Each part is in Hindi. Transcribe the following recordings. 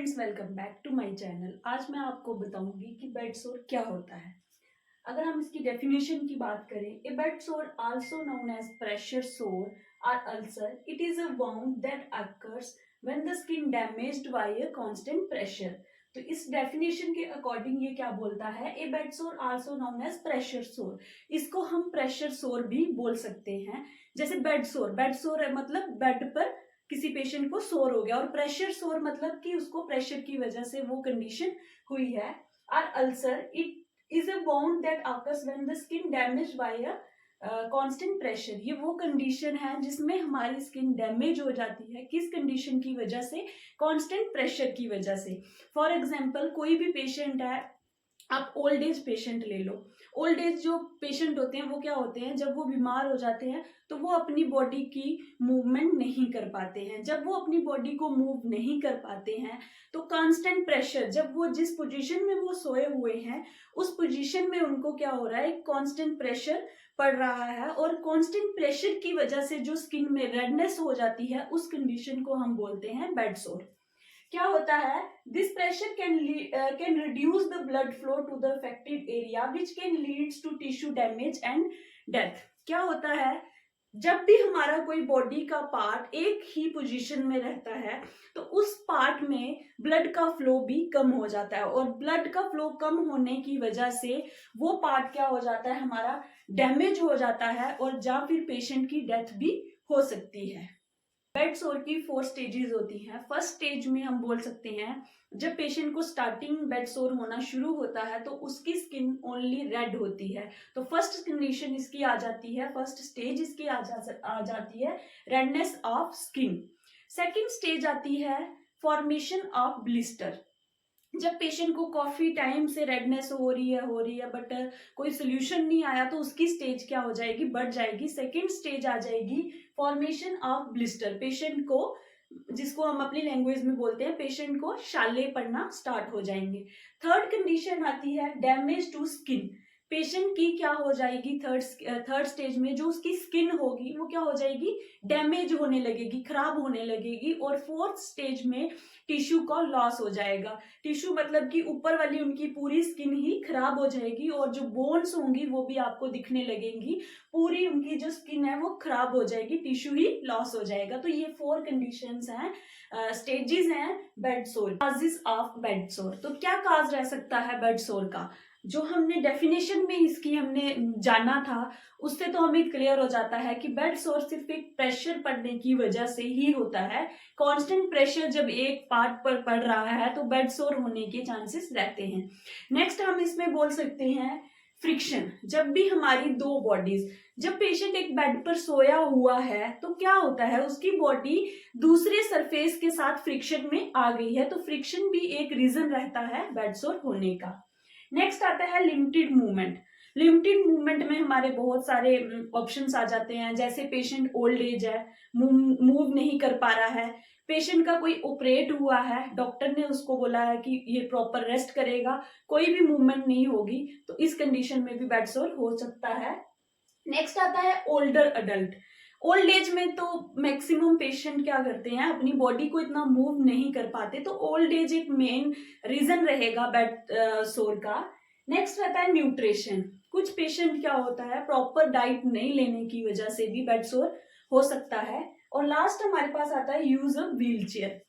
Friends, welcome back to my channel. आज मैं आपको बताऊंगी कि बेड सोर क्या होता है। अगर हम इसकी डेफिनेशन की बात करें, a bed sore also known as pressure sore और ulcer, it is a wound that occurs when the skin damaged by a constant pressure. तो इस डेफिनेशन के अकॉर्डिंग ये क्या बोलता है, a bed sore also known as pressure sore. इसको हम प्रेशर सोर भी बोल सकते हैं। जैसे बेड सोर मतलब बेड पर किसी पेशेंट को सोर हो गया, और प्रेशर सोर मतलब कि उसको प्रेशर की वजह से वो कंडीशन हुई है। और ulcer it is a wound that occurs when the skin damaged by a constant pressure. ये वो कंडीशन है जिसमें हमारी स्किन डैमेज हो जाती है। किस कंडीशन की वजह से? कांस्टेंट प्रेशर की वजह से। फॉर एग्जांपल, कोई भी पेशेंट है, आप ओल्ड एज पेशेंट ले लो। ओल्ड एज जो पेशेंट होते हैं वो क्या होते हैं, जब वो बीमार हो जाते हैं तो वो अपनी बॉडी की मूवमेंट नहीं कर पाते हैं। जब वो अपनी बॉडी को मूव नहीं कर पाते हैं तो कांस्टेंट प्रेशर, जब वो जिस पोजीशन में वो सोए हुए हैं उस पोजीशन में उनको क्या हो रहा है, कांस्टेंट प्रेशर पड़ रहा है, और कांस्टेंट प्रेशर की वजह से जो स्किन में रेडनेस हो जाती है उस कंडीशन को हम बोलते हैं बेड सोर। क्या होता है, this pressure can reduce the blood flow to the affected area which can leads to tissue damage and death. क्या होता है, जब भी हमारा कोई बॉडी का पार्ट एक ही पोजीशन में रहता है तो उस पार्ट में ब्लड का फ्लो भी कम हो जाता है, और ब्लड का फ्लो कम होने की वजह से वो पार्ट क्या हो जाता है, हमारा डैमेज हो जाता है, और या फिर पेशेंट की डेथ भी हो सकती है। बेड सोर की 4 स्टेजेस होती हैं। फर्स्ट स्टेज में हम बोल सकते हैं, जब पेशेंट को स्टार्टिंग बेड सोर होना शुरू होता है तो उसकी स्किन ओनली रेड होती है। तो फर्स्ट कंडीशन इसकी आ जाती है, फर्स्ट स्टेज इसकी आ जाती है redness of skin. Second stage आती है फॉर्मेशन ऑफ ब्लिस्टर। जब पेशेंट को काफी टाइम से रेडनेस हो रही है बट कोई सोल्यूशन नहीं आया तो उसकी स्टेज क्या हो जाएगी, बढ़ जाएगी। सेकेंड स्टेज आ जाएगी फॉर्मेशन ऑफ ब्लिस्टर। पेशेंट को, जिसको हम अपनी लैंग्वेज में बोलते हैं, पेशेंट को छाले पड़ना स्टार्ट हो जाएंगे। थर्ड कंडीशन आती है डैमेज टू स्किन। पेशेंट की क्या हो जाएगी, थर्ड स्टेज में जो उसकी स्किन होगी वो क्या हो जाएगी, डैमेज होने लगेगी, खराब होने लगेगी। और फोर्थ स्टेज में टिश्यू का लॉस हो जाएगा। टिश्यू मतलब कि ऊपर वाली उनकी पूरी स्किन ही खराब हो जाएगी, और जो बोन्स होंगी वो भी आपको दिखने लगेंगी। पूरी उनकी जो स्किन है वो खराब हो जाएगी, टिश्यू ही लॉस हो जाएगा। तो ये 4 कंडीशंस हैं, स्टेजेस हैं बेड सोर। काजेस ऑफ बेड सोर, तो क्या काज रह सकता है बेड सोर का? जो हमने डेफिनेशन में इसकी हमने जाना था उससे तो हमें क्लियर हो जाता है कि बेड सोर सिर्फ एक प्रेशर पड़ने की वजह से ही होता है। कांस्टेंट प्रेशर जब एक पार्ट पर पड़ रहा है तो बेड सोर होने के चांसेस रहते हैं। नेक्स्ट हम इसमें बोल सकते हैं फ्रिक्शन। जब भी हमारी दो बॉडीज, जब पेशेंट एक बेड पर सोया हुआ है तो क्या होता है, उसकी बॉडी दूसरे सरफेस के साथ फ्रिक्शन में आ गई है, तो फ्रिक्शन भी एक रीजन रहता है बेड सोर होने का। नेक्स्ट आता है लिमिटेड मूवमेंट। लिमिटेड मूवमेंट में हमारे बहुत सारे ऑप्शंस आ जाते हैं। जैसे पेशेंट ओल्ड एज है, मूव नहीं कर पा रहा है, पेशेंट का कोई ऑपरेट हुआ है, डॉक्टर ने उसको बोला है कि ये प्रॉपर रेस्ट करेगा, कोई भी मूवमेंट नहीं होगी, तो इस कंडीशन में भी बेड सोर हो सकता है। नेक्स्ट आता है ओल्डर अडल्ट। ओल्ड एज में तो मैक्सिमम पेशेंट क्या करते हैं, अपनी बॉडी को इतना मूव नहीं कर पाते, तो ओल्ड एज एक मेन रीजन रहेगा बेड सोर का। नेक्स्ट रहता है न्यूट्रिशन। कुछ पेशेंट क्या होता है, प्रॉपर डाइट नहीं लेने की वजह से भी बेड सोर हो सकता है। और लास्ट हमारे पास आता है यूज ऑफ व्हील चेयर।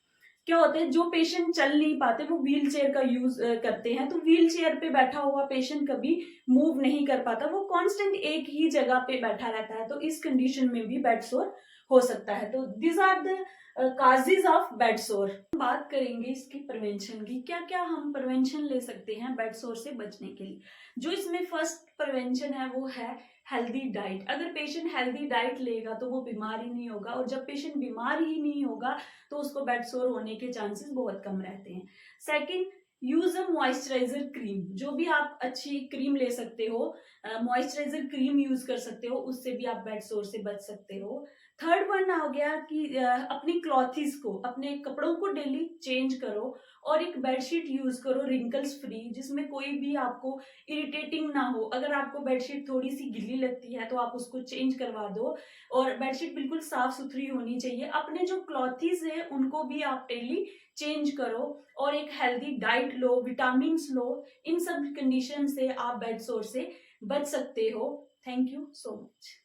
क्या होता है, जो पेशेंट चल नहीं पाते वो व्हील चेयर का यूज करते हैं, तो व्हील चेयर पे बैठा हुआ पेशेंट कभी मूव नहीं कर पाता, वो कांस्टेंट एक ही जगह पे बैठा रहता है, तो इस कंडीशन में भी बेड सोर हो सकता है। तो this are the causes of bed sore. बात करेंगे इसकी प्रिवेंशन की, क्या क्या हम प्रिवेंशन ले सकते हैं बेड सोर से बचने के लिए। जो इसमें फर्स्ट प्रिवेंशन है वो है हेल्दी डाइट। अगर पेशेंट हेल्दी डाइट लेगा तो वो बीमार ही नहीं होगा, और जब पेशेंट बीमार ही नहीं होगा तो उसको बेड सोर होने के चांसेस बहुत कम रहते हैं। Second, use a moisturiser cream. जो भी आप अच्छी क्रीम ले सकते हो, मॉइस्चराइजर क्रीम यूज कर सकते हो, उससे भी आप बेड सोर से बच सकते हो। थर्ड वन आ गया कि अपनी क्लॉथिस को, अपने कपड़ों को डेली चेंज करो और एक बेडशीट यूज करो रिंकल्स फ्री, जिसमें कोई भी आपको इरिटेटिंग ना हो। अगर आपको बेडशीट थोड़ी सी गिल्ली लगती है तो आप उसको चेंज करवा दो, और बेडशीट बिल्कुल साफ सुथरी होनी चाहिए। अपने जो क्लॉथिस है उनको भी आप डेली चेंज करो और एक हेल्दी डाइट लो, विटामिन लो। इन सब कंडीशन से आप बेड सोर से बच सकते हो। Thank you so much.